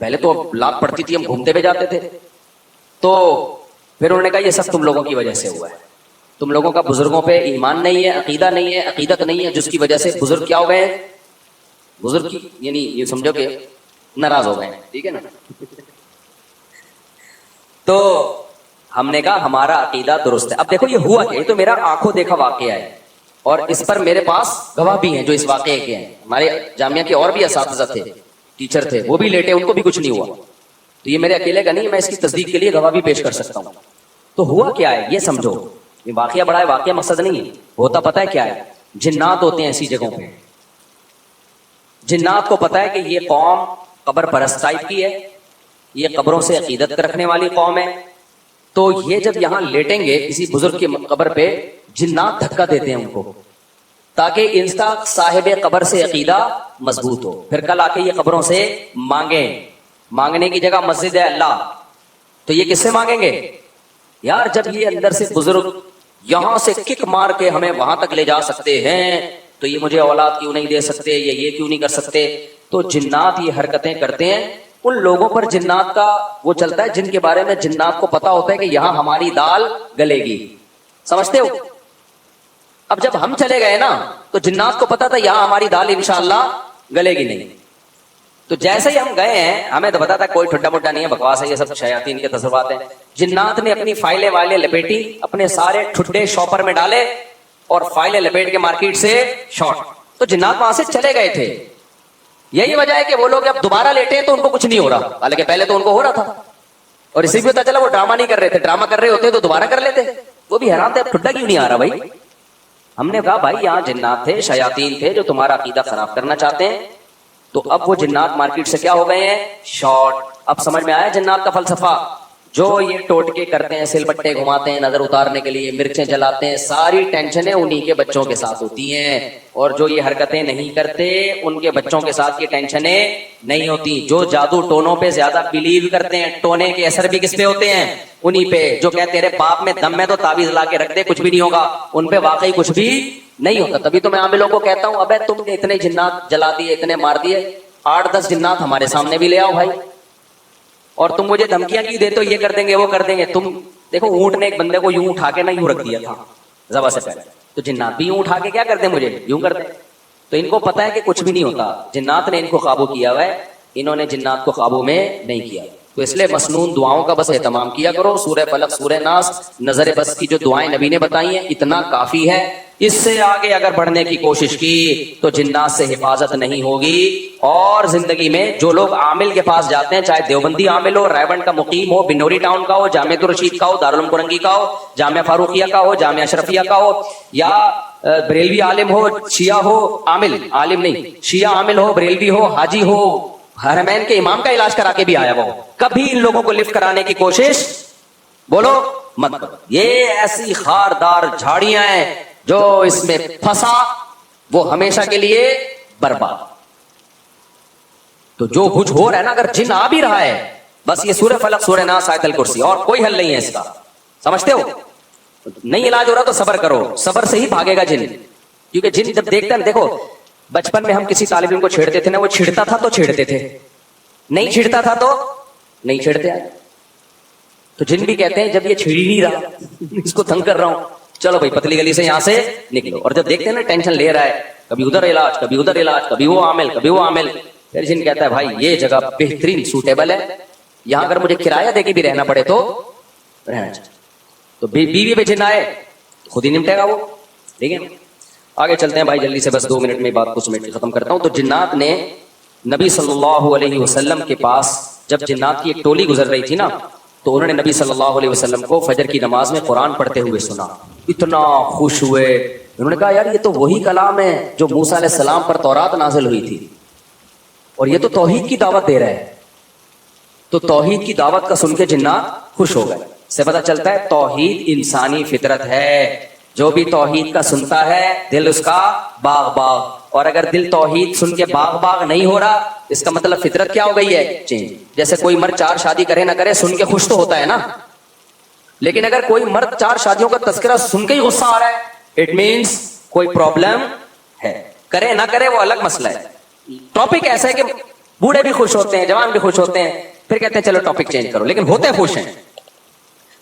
पहले तो लात पड़ती थी, हम घूमते हुए जाते थे। तो फिर उन्होंने कहा ये सब तुम लोगों की वजह से हुआ है, तुम लोगों का बुजुर्गों पे ईमान नहीं है, अकीदा नहीं है, अकीदत नहीं है, जिसकी वजह से बुजुर्ग क्या हो गए, बुजुर्ग की यानी ये समझो कि नाराज हो गए, ठीक है ना। तो हमने कहा हमारा अकीदा दुरुस्त है। अब देखो ये हुआ क्या, ये तो मेरा आंखों देखा वाकया है और इस पर मेरे पास गवाह भी हैं जो इस वाकये के हैं। हमारे जामिया के और भी असातिज़ा थे, टीचर थे, वो भी लेटे, उनको भी कुछ नहीं हुआ। तो ये मेरे अकेले का नहीं, मैं इसकी तस्दीक के लिए गवाह भी पेश कर सकता हूँ। तो हुआ क्या है ये समझो, ये वाकया बड़ा है, वाकया मकसद नहीं है। होता पता है क्या है, जिन्नात होते हैं ऐसी जगहों पे। जिन्नात को पता है कि ये कौम कब्र परस्त टाइप की है, ये कब्रों से अकीदत रखने वाली कौम है। तो ये जब यहाँ लेटेंगे किसी बुजुर्ग की कब्र पे, जिन्नात धक्का देते हैं उनको ताकि इंसा साहिब कब्र से अकीदा मजबूत हो। फिर कल आके ये कब्रों से मांगे, मांगने की जगह मस्जिद है अल्लाह, तो ये किससे मांगेंगे यार? जब ये अंदर से बुजुर्ग यहां से किक मार के हमें वहां तक ले जा सकते हैं, तो ये मुझे औलाद क्यों नहीं दे सकते, ये क्यों नहीं कर सकते? तो जिन्नात ये हरकतें करते हैं। उन लोगों पर जिन्नात का वो चलता है जिनके बारे में जिन्नात को पता होता है कि यहां हमारी दाल गलेगी, समझते हो। अब जब हम चले गए ना, तो जिन्नात को पता था यहां हमारी दाल इंशाअल्लाह गलेगी नहीं। तो जैसे ही हम गए हैं, हमें तो पता था कोई ठुड्डा मुड्डा नहीं है, बकवास है, ये सब शयातीन के तसव्वुरात हैं। जिन्नात ने अपनी फाइलें वाइलें लपेटी, अपने सारे ठुड्डे शॉपर में डाले और फाइलें लपेट के मार्केट से शॉर्ट। तो जिन्नात वहां से चले गए थे। यही वजह है कि वो लोग अब दोबारा लेटे तो उनको कुछ नहीं हो रहा, हालांकि पहले तो उनको हो रहा था। और इसी भी पता चला वो ड्रामा नहीं कर रहे थे, ड्रामा कर रहे होते तो दोबारा कर लेते। वो भी हैरान थे, अब ठुड्डा क्यों नहीं आ रहा भाई। हमने कहा भाई यहाँ जिन्नात थे, शयातीन थे जो तुम्हारा अकीदा खराब करना चाहते हैं। तो अब वो जिन्नात मार्केट से क्या हो गए हैं, शॉर्ट। अब समझ में आया जिन्नात का फलसफा। जो ये टोटके करते हैं, सिलबट्टे घुमाते हैं नजर उतारने के लिए, मिर्चें जलाते हैं, सारी टेंशनें उन्हीं के बच्चों के साथ होती हैं। और जो ये हरकतें नहीं करते उनके बच्चों के साथ ये टेंशनें नहीं होती। जो जादू टोनों पे ज्यादा बिलीव करते हैं, टोने के असर भी किस पे होते हैं, उन्हीं पे। जो कहते तेरे बाप में दम है तो ताबीज ला के रख दे, कुछ भी नहीं होगा, उन पे वाकई कुछ भी नहीं होता। तभी तो मैं आमिलों को कहता हूं, अबे तुमने इतने जिन्नात जला दिए, इतने मार दिए, 8-10 जिन्नात हमारे सामने भी ले आओ भाई। और तुम मुझे धमकियां क्यों देते हो, ये कर देंगे वो कर देंगे। तुम देखो ऊंट ने एक बंदे को यूं उठा के ना यूं रख दिया था ज़बा से पहले, तो जिन्नात भी यूं उठा के क्या करते मुझे यूं करते। तो इनको पता है कि कुछ भी नहीं होता, जिन्नात ने इनको काबू किया हुआ है, इन्होंने जिन्नात को काबू में नहीं किया। तो इसलिए मसनून दुआओं का बस एहतमाम किया करो। सूरह फलक, सूरह नास, नजर बस की जो दुआएं नबी ने बताई हैं, इतना काफी है। इससे आगे अगर बढ़ने की कोशिश की तो जिन्नात से हिफाजत नहीं होगी। और जिंदगी में जो लोग आमिल के पास जाते हैं, चाहे देवबंदी आमिल हो, रायबंद का मुकीम हो, बिनोरी टाउन का हो, जामिया रशीद का हो, दारुल उलूम कुरंगी का हो, जामिया फारूकिया का हो, जामिया अशरफिया का हो, या बरेलवी आलिम हो, शिया हो, आमिल आलिम नहीं, शिया आमिल हो, बरेलवी हो, हाजी हो, हरमैन के इमाम का इलाज करा के भी आया वो, कभी इन लोगों को लिफ्ट कराने की कोशिश बोलो मत करो। ये ऐसी खारदार झाड़ियां हैं, जो इसमें फंसा वो हमेशा के लिए बर्बाद। तो जो कुछ हो रहा है ना, अगर जिन आ भी रहा है, बस ये सूरह फलक, सूरह नास, आयतल कुर्सी, और कोई हल नहीं है इसका, समझते हो। नहीं इलाज हो रहा तो सबर करो, सबर से ही भागेगा जिन। क्योंकि जिन जब देखते हैं, देखो बचपन में हम किसी तालिब इल्म को छेड़ते थे ना, वो छिड़ता था तो छेड़ते थे, नहीं छिड़ता था तो नहीं छेड़ते। तो जिन भी कहते हैं जब ये छिड़ ही नहीं रहा, इसको तंग कर रहा हूं, चलो भाई पतली गली से यहां से निकलो। और जब देखते हैं ना टेंशन ले रहा है, कभी उधर इलाज, कभी उधर इलाज, कभी वो आमिल, कभी वो आमिल, फिर जिन कहता है भाई ये जगह बेहतरीन सूटेबल है, यहां अगर मुझे किराया देके भी रहना पड़े तो रहना चाहिए। तो बीवी पे जिन आए खुद ही निपटेगा वो, ठीक है। आगे चलते हैं भाई जल्दी से, बस 2 मिनट में बात को समेट के खत्म करता हूं। तो जिन्नात ने नबी सल्लल्लाहु अलैहि वसल्लम के पास, जब जिन्नात की एक टोली गुजर रही थी ना, तो उन्होंने नबी सल्लल्लाहु अलैहि वसल्लम को फजर की नमाज में कुरान पढ़ते हुए सुना। इतना खुश हुए, उन्होंने कहा यार ये तो वही कलाम है जो मूसा अलैहिस्सलाम पर तौरात नाजिल हुई थी, और ये तो तौहीद की दावत दे रहा है। तो तौहीद की दावत का सुन के जिन्नात खुश हो गए। से पता चलता है तौहीद इंसानी फितरत है, जो भी तौहीद का सुनता है दिल उसका बाग बाग। और अगर दिल तौहीद सुन के बाग बाग नहीं हो रहा, इसका मतलब फितरत क्या हो गई है, चेंज। जैसे कोई मर्द 4 शादी करे ना करे, सुन के खुश तो होता है ना, लेकिन अगर कोई मर्द 4 शादियों का तस्करा सुन के ही गुस्सा आ रहा है, इट मीन्स कोई प्रॉब्लम है। करे ना करे वो अलग मसला है। टॉपिक ऐसा है कि बूढ़े भी खुश होते हैं, जवान भी खुश होते हैं, फिर कहते हैं चलो टॉपिक चेंज करो, लेकिन होते खुश हैं।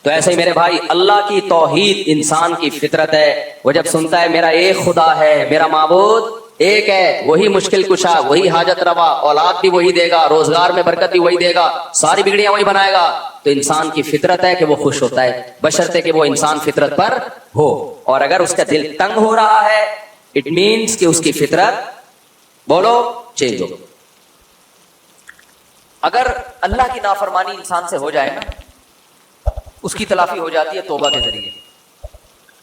तो ऐसे ही मेरे भाई, अल्लाह की तौहीद इंसान की फितरत है। वो जब सुनता है मेरा एक खुदा है, मेरा माबूद एक है, वही मुश्किल कुशा, वही हाजत रवा, औलाद भी वही देगा, रोजगार में बरकत भी वही देगा, सारी बिगड़ियां वही बनाएगा, तो इंसान की फितरत है कि वो खुश होता है, बशर्ते कि वो इंसान फितरत पर हो। और अगर उसका दिल तंग हो रहा है, इट मीन्स कि उसकी फितरत, बोलो, चेंज हो। अगर अल्लाह की नाफरमानी इंसान से हो जाए ना, उसकी तलाफी हो जाती है तौबा के जरिए।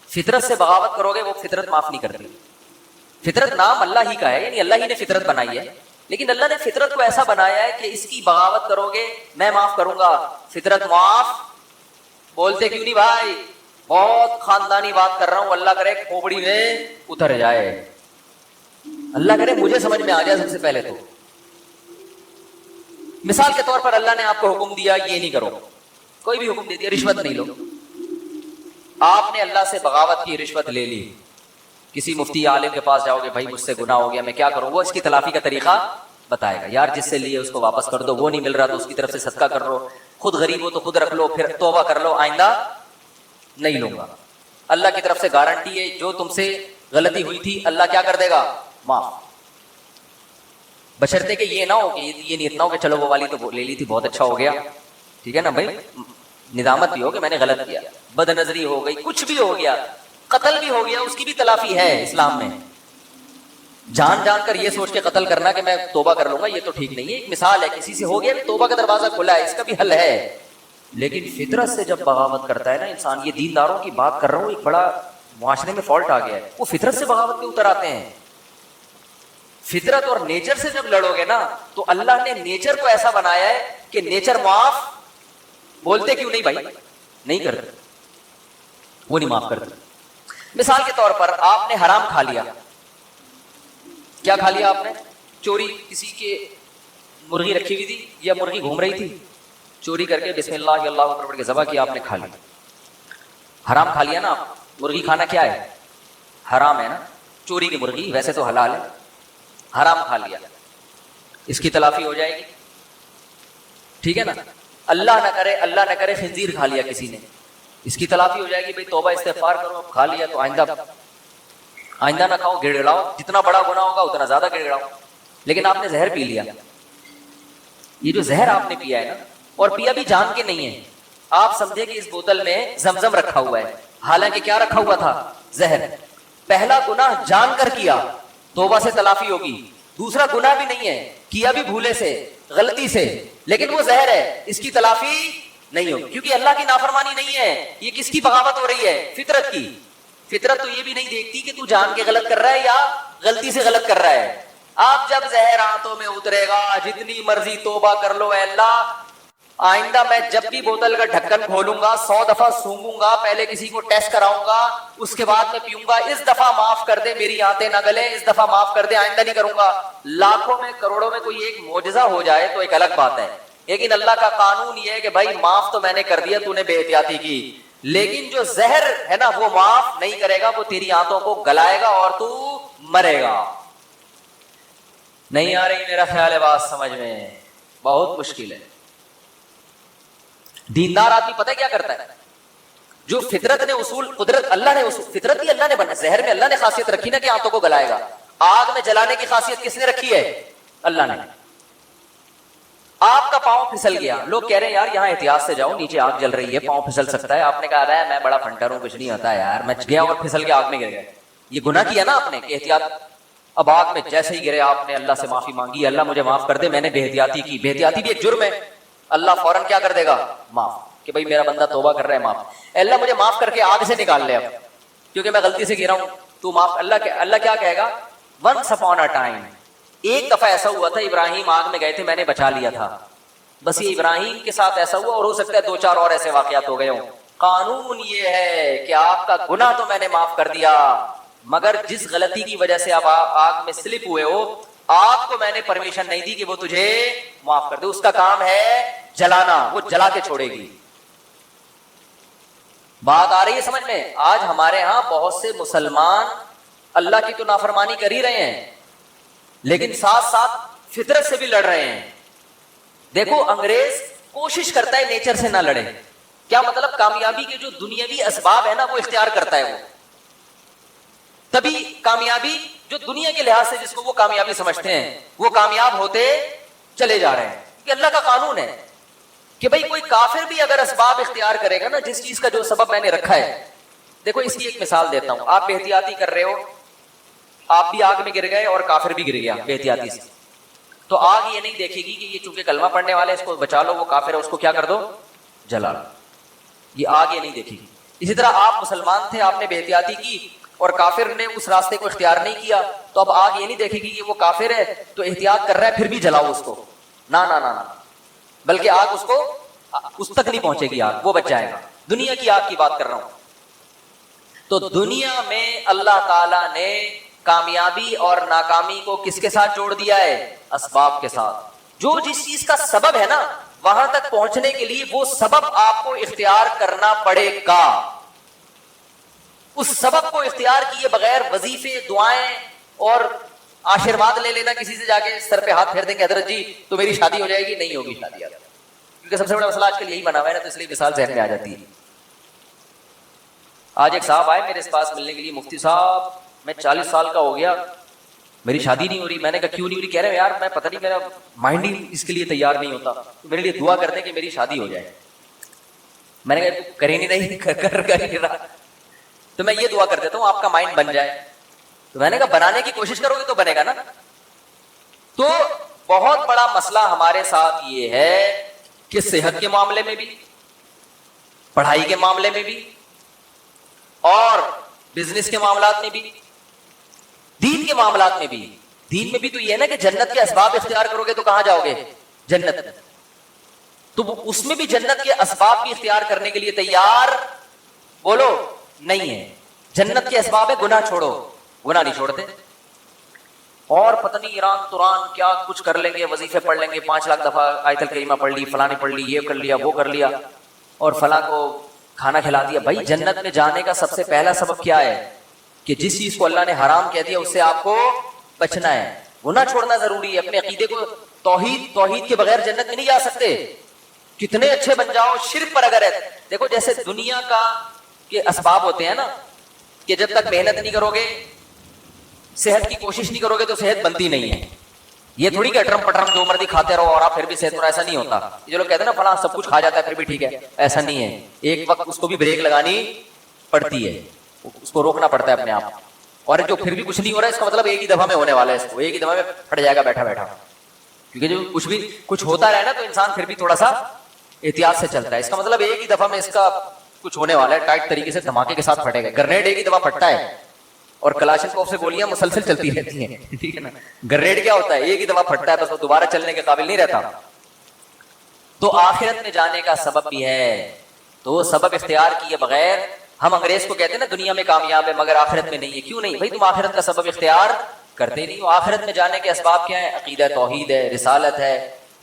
फितरत से बगावत करोगे, वो फितरत माफ नहीं करती। फितरत नाम अल्लाह ही का है, यानी अल्लाह ही ने फितरत बनाई है, लेकिन अल्लाह ने फितरत को ऐसा बनाया है कि इसकी बगावत करोगे मैं माफ करूंगा। फितरत माफ बोलते क्यों नहीं भाई? बहुत खानदानी बात कर रहा हूं, अल्लाह करे खोपड़ी में उतर जाए, अल्लाह करे मुझे समझ में आ जाए सबसे पहले तो। मिसाल के तौर पर अल्लाह ने आपको हुक्म दिया ये नहीं करो, कोई भी हुक्म दे दिया, रिश्वत नहीं लो, आपने अल्लाह से बगावत की, रिश्वत ले ली, किसी मुफ्ती आलिम के पास जाओगे, भाई मुझसे गुनाह हो गया, मैं क्या करूं? वो इसकी तलाफी का तरीका बताएगा। यार जिससे लिए उसको वापस कर दो, वो नहीं मिल रहा तो उसकी तरफ से सदका कर लो, खुद गरीब हो तो खुद रख लो, फिर तौबा कर लो, आइंदा नहीं लूंगा। अल्लाह की तरफ से गारंटी है, जो तुमसे गलती हुई थी अल्लाह क्या कर देगा? माफ। बशर्ते कि ये ना हो कि ये नियत ना हो कि चलो वो वाली तो ले ली थी, बहुत अच्छा हो गया, ठीक है ना भाई, निदामत भी हो कि मैंने गलत किया, बदनजरी हो गई, कुछ भी हो गया, कत्ल भी हो गया, उसकी भी तलाफी है इस्लाम में। जान जान कर ये सोच के कत्ल करना कि मैं तौबा कर लूंगा, ये तो ठीक नहीं है। एक मिसाल है, किसी से हो गया, तौबा का दरवाजा खुला है, इसका भी हल है। लेकिन फितरत से जब बगावत करता है ना इंसान, ये दीनदारों की बात कर रहा हूं, एक बड़ा मुआशरे में फॉल्ट आ गया है, वो फितरत से बगावत पे उतर आते हैं। फितरत और नेचर से जब लड़ोगे ना, तो अल्लाह ने नेचर को ऐसा बनाया है कि नेचर माफ बोलते क्यों नहीं भाई? नहीं करते, वो नहीं माफ करते। मिसाल के तौर पर आपने हराम खा लिया, क्या खा लिया आपने? चोरी, किसी के मुर्गी रखी हुई थी या मुर्गी घूम रही थी, चोरी करके बिस्मिल्लाह अल्लाहु अकबर पढ़ के ज़बह किया, आपने खा लिया, हराम खा लिया ना। मुर्गी खाना क्या है? हराम है ना। चोरी की मुर्गी वैसे तो हलाल है, हराम खा लिया, इसकी तलाफी हो जाएगी, ठीक है ना। अल्लाह ना करे खिंजीर खा लिया किसी ने, इसकी तलाफी हो जाएगी, भाई तौबा इस्तिग़फ़ार करो, अब खा लिया तो आइंदा ना खाओ, गिड़गिड़ाओ, जितना बड़ा गुनाह होगा उतना ज्यादा गिड़गिड़ाओ। लेकिन आपने जहर पी लिया, ये जो जहर आपने पिया है ना, और पिया भी जान के नहीं है, आप समझे कि इस बोतल में जमजम रखा हुआ है, हालांकि क्या रखा हुआ था? जहर। पहला गुनाह जान कर किया, तौबा से तलाफी होगी। दूसरा गुनाह भी नहीं है, किया भी भूले से, गलती से, लेकिन वो जहर है, इसकी तलाफी नहीं होगी, क्योंकि अल्लाह की नाफरमानी नहीं है। ये किसकी बगावत हो रही है? फितरत की। फितरत तो ये भी नहीं देखती कि तू जान के गलत कर रहा है या गलती से गलत कर रहा है। आप जब जहर आंतों में उतरेगा, जितनी मर्जी तौबा कर लो, अल्लाह आइंदा मैं जब भी बोतल का ढक्कन खोलूंगा 100 दफा सूंघूंगा, पहले किसी को टेस्ट कराऊंगा, उसके बाद मैं पीऊंगा, इस दफा माफ कर दे, मेरी आंतें ना गले, इस दफा माफ कर दे, आइंदा नहीं करूंगा। लाखों में करोड़ों में कोई एक मौजज़ा हो जाए तो एक अलग बात है, लेकिन अल्लाह का कानून ये है कि भाई माफ तो मैंने कर दिया, तूने बेहतियाती की, लेकिन जो जहर है ना वो माफ नहीं करेगा, वो तेरी आंतों को गलाएगा और तू मरेगा। नहीं आ रही मेरा ख्याल है बात समझ में? बहुत मुश्किल है। दीनदार आदमी पता है क्या करता है? जो फितरत ने उसूल, कुदरत अल्लाह ने उसूल, फितरत ही अल्लाह ने बना, जहर में अल्लाह ने खासियत रखी ना कि आंतों को गलाएगा। आग में जलाने की खासियत किसने रखी है? अल्लाह ने। आपका पांव फिसल गया, लोग कह रहे हैं यार यहाँ एहतियात से जाओ, नीचे आग जल रही है, पांव फिसल सकता है। आपने कहा है मैं बड़ा फंटर हूं, कुछ नहीं होता है यार, मैं गया और फिसल के आग में गिर गया। ये गुनाह किया ना आपने, एहतियात। अब आग में जैसे ही गिरे आपने अल्लाह से माफी मांगी, अल्लाह मुझे माफ कर दे, मैंने बेहतियाती की। बेहतियाती भी एक जुर्म है, अल्लाह फौरन क्या कर देगा? माफ, कि भाई मेरा बंदा तौबा कर रहा है, माफ। अल्लाह मुझे माफ करके आग से निकाल ले अब, क्योंकि मैं गलती से गिरा हूं, तू माफ। अल्लाह क्या कहेगा? वंस अपॉन अ टाइम, एक दफा ऐसा हुआ था, इब्राहिम आग में गए थे, मैंने बचा लिया था, बस ये इब्राहिम के साथ ऐसा हुआ, और हो सकता है 2-4 और ऐसे वाकयात हो गए हों। कानून ये है कि आपका गुनाह तो मैंने माफ कर दिया, मगर जिस गलती की वजह से आप आग में स्लिप हुए हो, आपको मैंने परमिशन नहीं दी कि वो तुझे माफ कर दे। उसका काम है जलाना, वो जला के छोड़ेगी। बात आ रही है समझ में? आज हमारे यहां बहुत से मुसलमान अल्लाह की तो नाफरमानी कर ही रहे हैं, लेकिन साथ साथ फितरत से भी लड़ रहे हैं। देखो अंग्रेज कोशिश करता है नेचर से ना लड़े, क्या मतलब कामयाबी के जो दुनियावी असबाब है ना वो इख्तियार करता है, वो तभी कामयाबी जो दुनिया के लिहाज से जिसको वो कामयाबी समझते हैं वो कामयाब होते चले जा रहे हैं। कि अल्लाह का कानून है कि भाई कोई काफिर भी अगर असबाब इख्तियार करेगा ना, जिस चीज का जो सबब मैंने रखा है, देखो इसकी एक मिसाल देता हूं, आप बेहतियाती कर रहे हो, आप भी आग में गिर गए और काफिर भी गिर गया बेहतियाती से, तो आग ये नहीं देखेगी कि ये चूंकि कलमा पढ़ने वाले इसको बचा लो, वो काफिर है उसको क्या कर दो, जला लो, ये आग ये नहीं देखेगी। इसी तरह आप मुसलमान थे, आपने बेहतियाती की और काफिर ने उस रास्ते को इख्तियार नहीं किया, तो अब आग ये नहीं देखेगी कि वो काफिर है तो एहतियात कर रहा है फिर भी जलाओ उसको, ना ना ना ना, बल्कि आग उसको उस तक नहीं पहुंचेगी, आग वो बच जाएगा। दुनिया की आग की बात कर रहा हूं। तो दुनिया में अल्लाह ताला ने कामयाबी और नाकामी को किसके साथ जोड़ दिया है, असबाब के साथ। जो जिस चीज का सबब है ना वहां तक पहुंचने के लिए वो सबब आपको इख्तियार करना पड़ेगा। उस सबब को इख्तियार किए बगैर वजीफे, दुआएं और आशीर्वाद ले लेना, किसी से जाके सर पे हाथ फेर देंगे हजरत जी तो मेरी शादी हो जाएगी, नहीं होगी शादी, क्योंकि सबसे बड़ा मसला आजकल यही बना हुआ है ना, तो इसलिए मिसाल जहन में आ जाती है। आज एक साहब आए मेरे पास मिलने के लिए, मुफ्ती साहब मैं 40 साल का हो गया, मेरी शादी नहीं हो रही। मैंने कहा क्यों नहीं हो रही? कह रहे यार मैं पता नहीं, मेरा माइंड ही इसके लिए तैयार नहीं होता, तो मेरे लिए दुआ कर दे कि मेरी शादी हो जाए। मैंने कहा कर ही नहीं रहा, तो मैं ये दुआ कर देता हूँ आपका माइंड बन जाए। तो मैंने कहा बनाने की कोशिश करोगे तो बनेगा ना। तो बहुत बड़ा मसला हमारे साथ ये है कि सेहत के मामले में भी, पढ़ाई के मामले में भी और बिजनेस के मामलात में भी, दीन के मामलात में भी। दीन में भी तो ये है ना कि जन्नत के असबाब इख्तियार करोगे तो कहां जाओगे, जन्नत में। तो उसमें भी जन्नत के असबाब भी इख्तियार करने के लिए तैयार बोलो नहीं है। जन्नत के असबाब है गुनाह छोड़ो, गुनाह नहीं छोड़ते, और पता नहीं ईरान तुरान क्या कुछ कर लेंगे, वजीफे पढ़ लेंगे, 5 लाख दफा आयतल करीमा पढ़ ली, फलानी पढ़ ली, ये कर लिया वो कर लिया और फला को खाना खिला दिया। भाई जन्नत में जाने का सबसे पहला सबब क्या है कि जिस चीज को अल्लाह ने हराम कह दिया उससे आपको बचना है, गुनाह छोड़ना जरूरी है। अपने अकीदे को तौहीद के बगैर जन्नत में नहीं जा सकते, कितने अच्छे बन जाओ शिर्क पर अगर है। देखो जैसे दुनिया का के असबाब होते हैं ना कि जब तक मेहनत नहीं करोगे, सेहत की कोशिश नहीं करोगे तो सेहत बनती नहीं है। ये थोड़ी कि अटरम पटरम जो मर्जी खाते रहो और आप फिर भी सेहत में, ऐसा नहीं होता। ये लोग कहते हैं ना फला सब कुछ खा जाता है फिर भी ठीक है, ऐसा नहीं है। एक वक्त उसको भी ब्रेक लगानी पड़ती है, उसको रोकना पड़ता है अपने आप। और जो फिर भी कुछ नहीं हो रहा है इसका मतलब एक ही दफा में होने वाला है, इसको एक ही दफा में फट जाएगा बैठा बैठा। क्योंकि जो कुछ होता रहे ना तो इंसान फिर भी थोड़ा सा एहतियात से चलता है। इसका मतलब एक ही दफा में इसका कुछ होने वाला है, टाइट तरीके से धमाके के साथ फटेगा। ग्रेनेड एक ही दफा फटता है और कलाशनकोव से गोलियां मुसलसल चलती रहती हैं, ठीक है ना। ग्रेनेड क्या होता है, एक ही दफा फटता है, बस वो दोबारा चलने के काबिल नहीं रहता। तो आखिरत में जाने का सबब भी है, तो सबब इख्तियार किए बगैर हम अंग्रेज को कहते हैं ना दुनिया में कामयाब है मगर आखिरत में नहीं है। क्यों नहीं भाई, तुम आखिरत का सबब इख्तियार करते नहीं हो। आखिरत में जाने के असबाब क्या है, अकीदा तौहीद है, रिसालत है।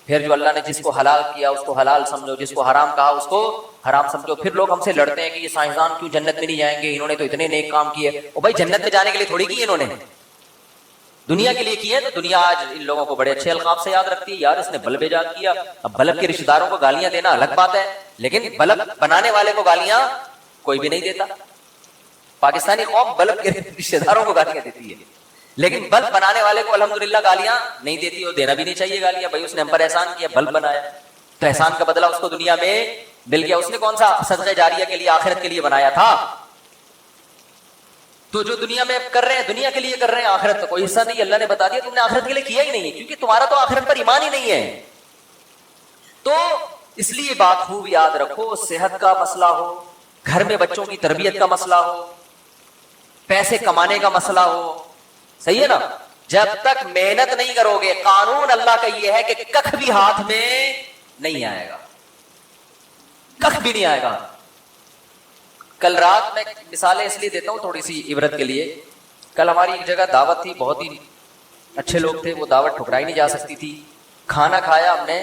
फिर जो अल्लाह ने जिसको हलाल किया उसको हलाल समझो, जिसको हराम कहा उसको हराम समझो। फिर लोग हमसे लड़ते हैं कि ये साइंसदान क्यों जन्नत में नहीं जाएंगे, इन्होंने तो इतने नेक काम किए। और भाई जन्नत में जाने के लिए थोड़ी किए इन्होंने, दुनिया के लिए किए। तो दुनिया आज इन लोगों को बड़े अच्छे अलकाब से याद रखती है, यार इसने बल्ब ईजाद किया। अब बल्ब के रिश्तेदारों को गालियां देना अलग बात है, लेकिन बल्ब बनाने वाले को गालियां कोई भी नहीं देता। पाकिस्तानी कौम बल्ब के रिश्तेदारों को गालियां देती है, लेकिन बल्ब बनाने वाले को अल्हम्दुलिल्लाह गालियां नहीं देती, और देना भी नहीं चाहिए गालियां। भाई उसने हम पर एहसान किया, बल्ब बनाया, तो एहसान का बदला उसको दुनिया में मिल गया। उसने कौन सा सदक़े जारिया के लिए, आखिरत के लिए बनाया था। तो जो दुनिया में कर रहे हैं दुनिया के लिए कर रहे हैं, आखिरत का कोई हिस्सा नहीं। अल्लाह ने बता दिया तुमने आखिरत के लिए किया ही नहीं है, क्योंकि तुम्हारा तो आखिरत पर ईमान ही नहीं है। तो इसलिए बात खूब याद रखो, सेहत का मसला हो, घर में बच्चों की तरबियत का मसला हो, पैसे कमाने का मसला हो, सही है ना, जब तक मेहनत नहीं करोगे, कानून अल्लाह का ये है कि कख भी हाथ में नहीं आएगा, कख भी नहीं आएगा। कल रात मैं मिसालें इसलिए देता हूं थोड़ी सी इबरत के लिए। कल हमारी एक जगह दावत थी, बहुत ही अच्छे लोग थे, वो दावत ठुकराई नहीं जा सकती थी। खाना खाया हमने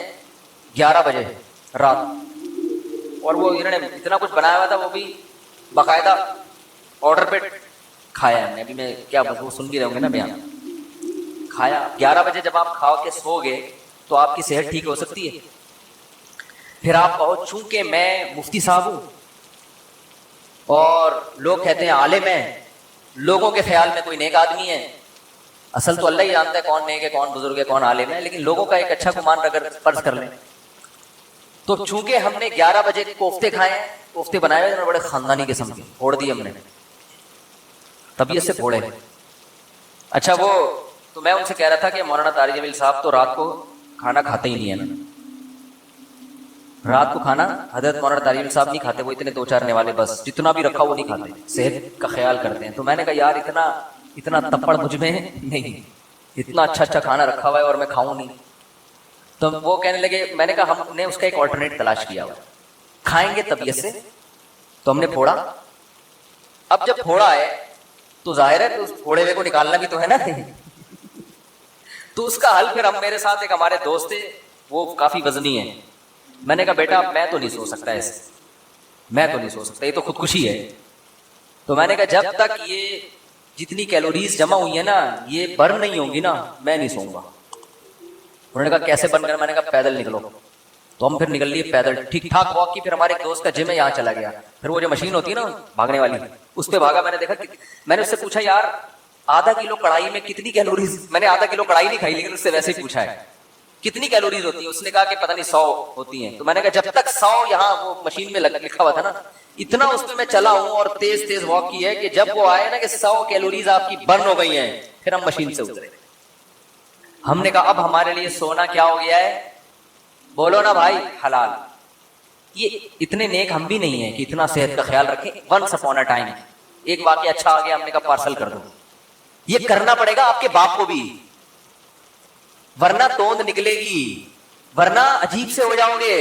11 बजे रात, और वो इन्होंने इतना कुछ बनाया हुआ था, वो भी बाकायदा ऑर्डर पे खाया हमने। अभी मैं क्या वो सुन भी रहोगे ना बयान, کھایا 11 بجے جب آپ کھا کے سو گئے تو آپ کی صحت ٹھیک ہو سکتی ہے؟ پھر آپ کہو چونکہ میں مفتی صاحب ہوں اور لوگ کہتے ہیں عالم ہے، لوگوں کے خیال میں کوئی نیک آدمی ہے، اصل تو اللہ ہی جانتا ہے کون نیک ہے، کون بزرگ ہے، کون عالم ہے، لیکن لوگوں کا ایک اچھا گمان اگر فرض کر لیں تو چونکہ ہم نے 11 بجے کوفتے کھائے ہیں، کوفتے بنائے ہوئے بڑے خاندانی قسم کے پھوڑ دیے ہم نے، طبیعت سے پھوڑے. اچھا وہ تو میں ان سے کہہ رہا تھا کہ مولانا طارق جمیل صاحب تو رات کو کھانا کھاتے ہی نہیں ہے نا، رات کو کھانا حضرت مولانا طارق جمیل صاحب نہیں کھاتے، وہ اتنے 2-4 والے بس جتنا بھی رکھا وہ نہیں کھاتے، صحت کا خیال کرتے ہیں. تو میں نے کہا یار اتنا تپڑ مجھ میں نہیں، اتنا اچھا کھانا رکھا ہوا ہے اور میں کھاؤں نہیں. تو وہ کہنے لگے، میں نے کہا ہم نے اس کا ایک آلٹرنیٹ تلاش کیا ہوا، کھائیں گے طبیعت سے. تو ہم نے پھوڑا. اب جب پھوڑا ہے تو ظاہر ہے اس پھوڑے ہوئے کو نکالنا بھی تو ہے نا. تو اس کا حل پھر ہم میرے ساتھ ایک ہمارے دوست تھے وہ کافی وزنی ہے، میں نے کہا بیٹا میں تو نہیں سو سکتا ایسے، میں تو نہیں سو سکتا، یہ تو خودکشی ہے. تو میں نے کہا جب تک یہ جتنی کیلوریز جمع ہوئی ہیں نا یہ برن نہیں ہوں گی نا میں نہیں سوؤں گا. انہوں نے کہا کیسے بن کر؟ میں نے کہا پیدل نکلو. تو ہم پھر نکل لیے پیدل، ٹھیک ٹھاک واک کی. پھر ہمارے ایک دوست کا جم ہے یہاں چلا گیا، پھر وہ جو مشین ہوتی ہے نا بھاگنے والی اس پہ بھاگا. میں نے دیکھا میں نے اس سے پوچھا یار آدھا کلو کڑھائی میں کتنی کیلوریز، میں نے آدھا کلو کڑھائی نہیں کھائی لیکن اس سے ویسے ہی پوچھا ہے کتنی کیلوریز ہوتی ہیں. اس نے کہا کہ پتہ نہیں 100 ہوتی ہیں. تو میں نے کہا جب تک 100 یہاں وہ مشین میں لکھا ہوا تھا نا اتنا اس پہ میں چلا ہوں اور تیز واک کی ہے کہ جب وہ آئے نا کہ 100 کیلوریز آپ کی برن ہو گئی ہیں پھر ہم مشین سے اترے. ہم نے کہا اب ہمارے لیے سونا کیا ہو گیا ہے؟ بولو نا بھائی حلال. یہ اتنے نیک ہم بھی نہیں ہیں کہ اتنا صحت کا خیال رکھیں. ونس اپون اے ٹائم ایک واقعہ اچھا آ گیا، ہم نے کہا پارسل کر دو. یہ کرنا پڑے گا آپ کے باپ کو بھی، ورنہ توند نکلے گی، ورنہ عجیب سے ہو جاؤ گے.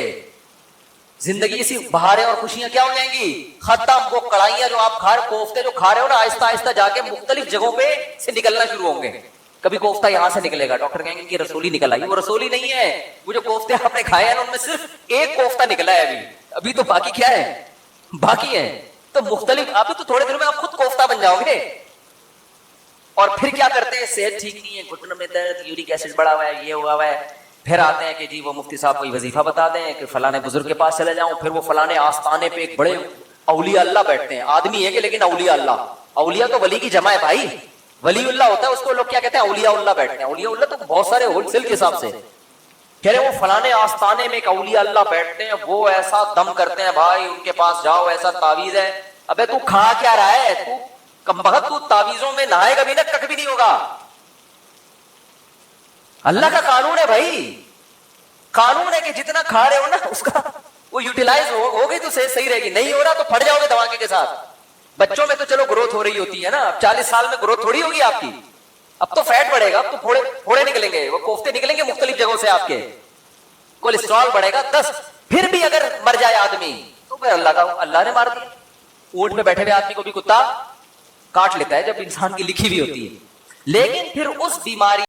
زندگی سے بہاریں اور خوشیاں کیا ہو جائیں گی؟ ختم. وہ کڑھائیاں جو آپ کوفتے جو کھا رہے ہو نا آہستہ آہستہ جا کے مختلف جگہوں پہ سے نکلنا شروع ہوں گے. کبھی کوفتہ یہاں سے نکلے گا، ڈاکٹر کہیں گے کہ رسولی نکل آئی. وہ رسولی نہیں ہے، وہ جو کوفتے آپ نے کھائے ہیں ان میں صرف ایک کوفتہ نکلا ہے ابھی تو باقی کیا ہے؟ باقی ہے. تو مختلف ابھی تو تھوڑے دنوں میں آپ خود کوفتہ بن جاؤ گے. اور پھر کیا کرتے ہیں؟ صحت ٹھیک نہیں ہے، گھٹنوں میں درد، یورک ایسڈ بڑھا ہوا ہے، یہ ہوا ہوا ہے. پھر آتے ہیں کہ جی وہ مفتی صاحب کوئی وظیفہ بتا دیں کہ فلانے بزرگ کے پاس چلے جاؤں. پھر وہ فلانے آستانے پہ ایک بڑے اولیاء اللہ بیٹھتے ہیں، آدمی ہے کہ لیکن اولیاء اللہ. اولیاء تو ولی کی جمع ہے بھائی، ولی اللہ ہوتا ہے اس کو لوگ کیا کہتے ہیں؟ اولیاء اللہ بیٹھتے ہیں. اولیاء اللہ تو بہت سارے ہول سیل کے حساب سے کہہ رہے وہ فلانے آستانے میں ایک اولیاء اللہ بیٹھتے ہیں، وہ ایسا دم کرتے ہیں بھائی ان کے پاس جاؤ ایسا تعویذ ہے. ابے تو کھا کیا رہا ہے تو کم بخت؟ تو تعویذوں میں نہائے گا بھی نا کک بھی نہیں ہوگا. اللہ کا قانون ہے بھائی، قانون ہے کہ جتنا کھا رہے ہو نا اس کا وہ یوٹیلائز ہو گئی تو صحیح رہے گی، نہیں ہو رہا تو پھٹ جاؤ گے دھماکے کے ساتھ. بچوں میں تو چلو گروتھ ہو رہی ہوتی ہے نا، اب 40 سال میں گروتھ تھوڑی ہوگی آپ کی. اب تو فیٹ بڑھے گا، اب تو پھوڑے نکلیں گے، وہ کوفتے نکلیں گے مختلف جگہوں سے، آپ کے کولیسٹرول بڑھے گا 10. پھر بھی اگر مر جائے آدمی تو پھر اللہ نے مار دیا. اونٹ میں بیٹھے ہوئے آدمی کو بھی کتا کاٹ لیتا ہے جب انسان کی لکھی ہوئی ہوتی ہے. لیکن پھر اس بیماری